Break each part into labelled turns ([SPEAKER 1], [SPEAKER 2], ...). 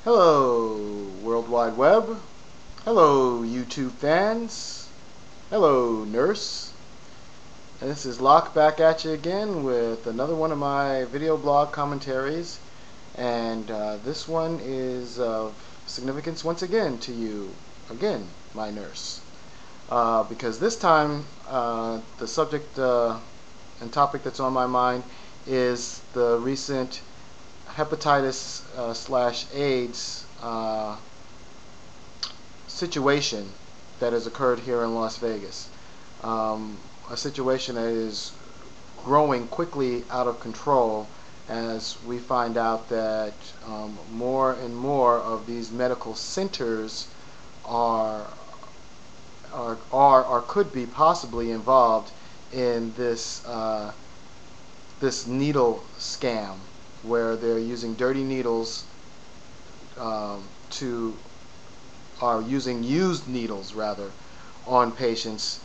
[SPEAKER 1] Hello, World Wide Web. Hello, YouTube fans. Hello, nurse. And this is Locke back at you again with another one of my video blog commentaries. And this one is of significance once again to you, again, my nurse. Because this time, the subject and topic that's on my mind is the recent hepatitis / AIDS situation that has occurred here in Las Vegas. A situation that is growing quickly out of control as we find out that more and more of these medical centers are or could be possibly involved in this needle scam, where they're using dirty needles using used needles rather on patients,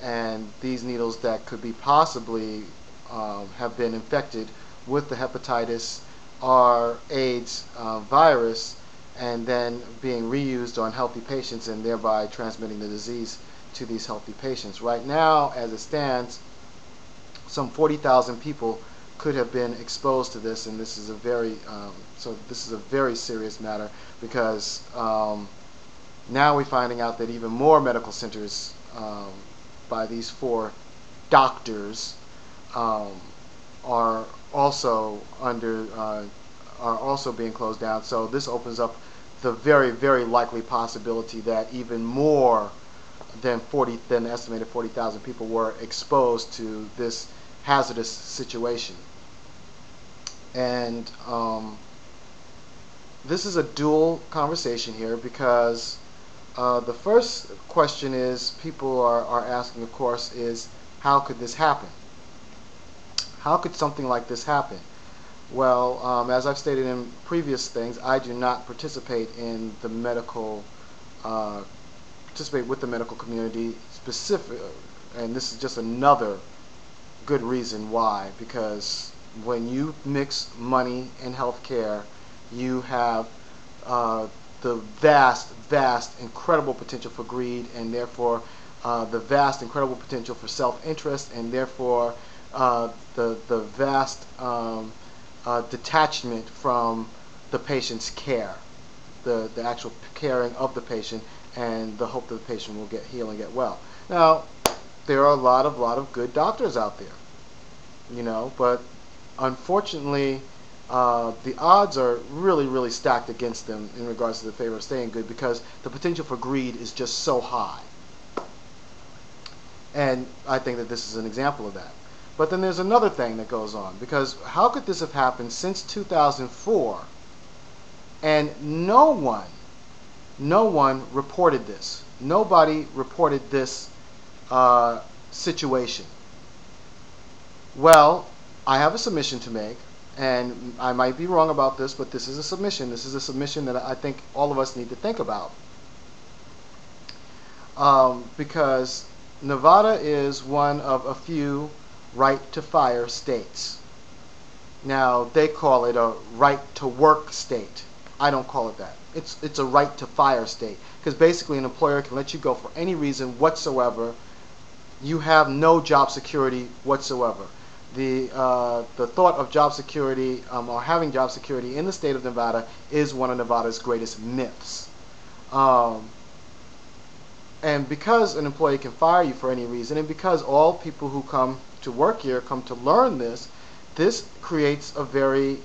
[SPEAKER 1] and these needles that could be possibly have been infected with the hepatitis or AIDS virus, and then being reused on healthy patients and thereby transmitting the disease to these healthy patients. Right now, as it stands, some 40,000 people could have been exposed to this, and this is a very serious matter, because now we're finding out that even more medical centers by these 4 doctors are also being closed down. So this opens up the very likely possibility that even more than the estimated 40,000 people were exposed to this hazardous situation. And this is a dual conversation here, because the first question people are asking, of course, is how could this happen? How could something like this happen? Well, as I've stated in previous things, I do not participate in the medical with the medical community specific, and this is just another good reason why, because when you mix money and health care, you have the vast, incredible potential for greed, and therefore the vast, incredible potential for self-interest, and therefore the vast detachment from the patient's care, the actual caring of the patient, and the hope that the patient will get healed and get well. Now, there are a lot of good doctors out there, but unfortunately, the odds are really stacked against them in regards to the favor of staying good, because the potential for greed is just so high. And I think that this is an example of that. But then there's another thing that goes on, because how could this have happened since 2004 and no one reported this? Nobody reported this situation. Well, I have a submission to make, and I might be wrong about this, but this is a submission. This is a submission that I think all of us need to think about. Because Nevada is one of a few right-to-fire states. Now, they call it a right-to-work state. I don't call it that. It's a right-to-fire state, because basically an employer can let you go for any reason whatsoever. You have no job security whatsoever. The thought of job security or having job security in the state of Nevada is one of Nevada's greatest myths. And because an employee can fire you for any reason, and because all people who come to work here come to learn this creates a very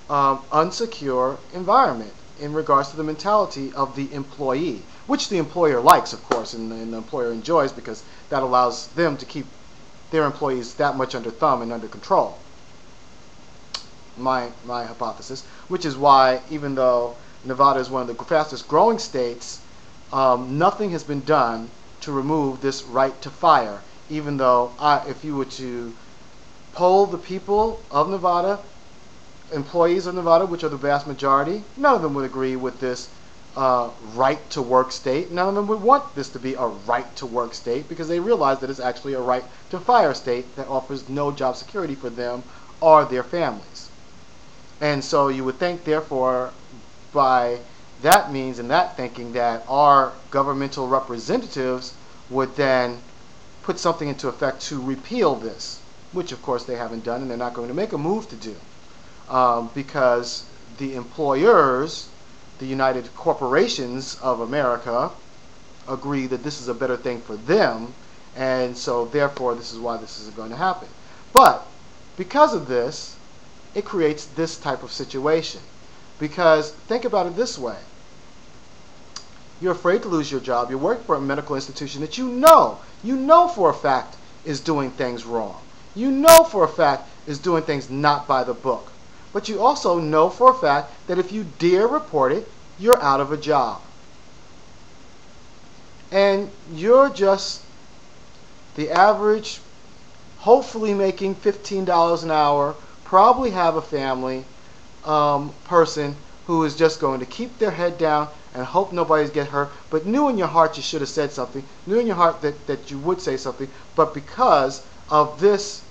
[SPEAKER 1] unsecure environment in regards to the mentality of the employee, which the employer likes, of course, and the employer enjoys, because that allows them to keep their employees that much under thumb and under control. My hypothesis, which is why, even though Nevada is one of the fastest growing states, nothing has been done to remove this right to fire, even though if you were to poll the people of Nevada, employees of Nevada, which are the vast majority, none of them would agree with this right to work state. None of them would want this to be a right to work state, because they realize that it's actually a right to fire state that offers no job security for them or their families. And so you would think, therefore, by that means and that thinking that our governmental representatives would then put something into effect to repeal this, which of course they haven't done and they're not going to make a move to do, because the employers, the United Corporations of America, agree that this is a better thing for them, and so therefore this is why this is going to happen. But because of this, it creates this type of situation. Because think about it this way. You're afraid to lose your job. You're working for a medical institution that you know for a fact is doing things wrong. You know for a fact is doing things not by the book. But you also know for a fact that if you dare report it, you're out of a job. And you're just the average, hopefully making $15 an hour, probably have a family person who is just going to keep their head down and hope nobody's get hurt, but knew in your heart you should have said something, knew in your heart that you would say something, but because of this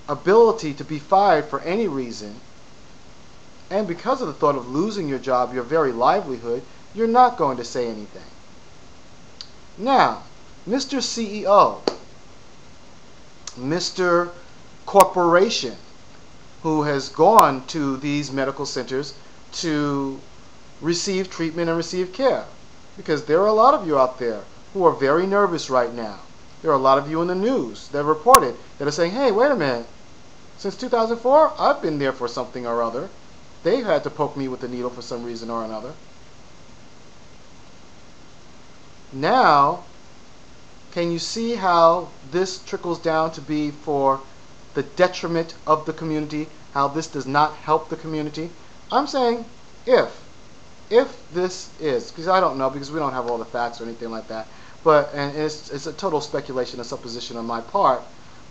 [SPEAKER 1] ability to be fired for any reason, and because of the thought of losing your job, your very livelihood, you're not going to say anything. Now, Mr. CEO, Mr. Corporation, who has gone to these medical centers to receive treatment and receive care, because there are a lot of you out there who are very nervous right now. There are a lot of you in the news that reported that are saying, hey, wait a minute, since 2004, I've been there for something or other. They've had to poke me with a needle for some reason or another. Now, can you see how this trickles down to be for the detriment of the community, how this does not help the community? I'm saying if this is, because I don't know, because we don't have all the facts or anything like that, but and it's a total speculation and supposition on my part,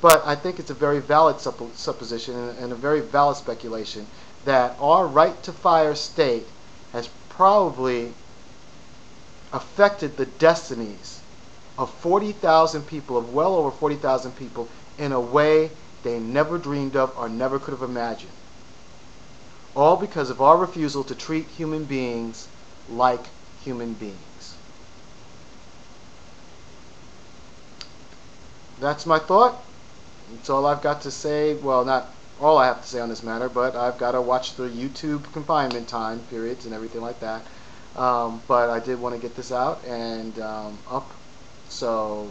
[SPEAKER 1] but I think it's a very valid supposition and a very valid speculation that our right to fire state has probably affected the destinies of 40,000 people, of well over 40,000 people, in a way they never dreamed of or never could have imagined. All because of our refusal to treat human beings like human beings. That's my thought. That's all I've got to say. Well, not all I have to say on this matter, but I've got to watch the YouTube confinement time periods and everything like that. But I did want to get this out and up. So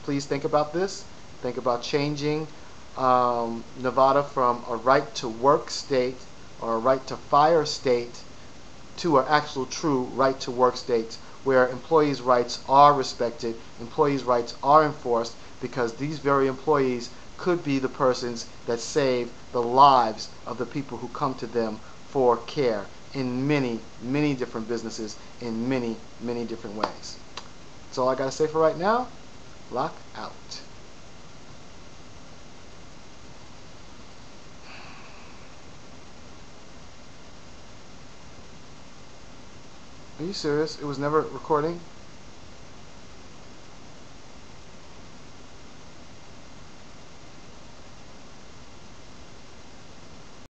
[SPEAKER 1] please think about this. Think about changing Nevada from a right to work state or a right to fire state to an actual true right to work state where employees' rights are respected, employees' rights are enforced, because these very employees could be the persons that save the lives of the people who come to them for care in many, many different businesses in many, many different ways. That's all I got to say for right now. Lock out. Are you serious? It was never recording?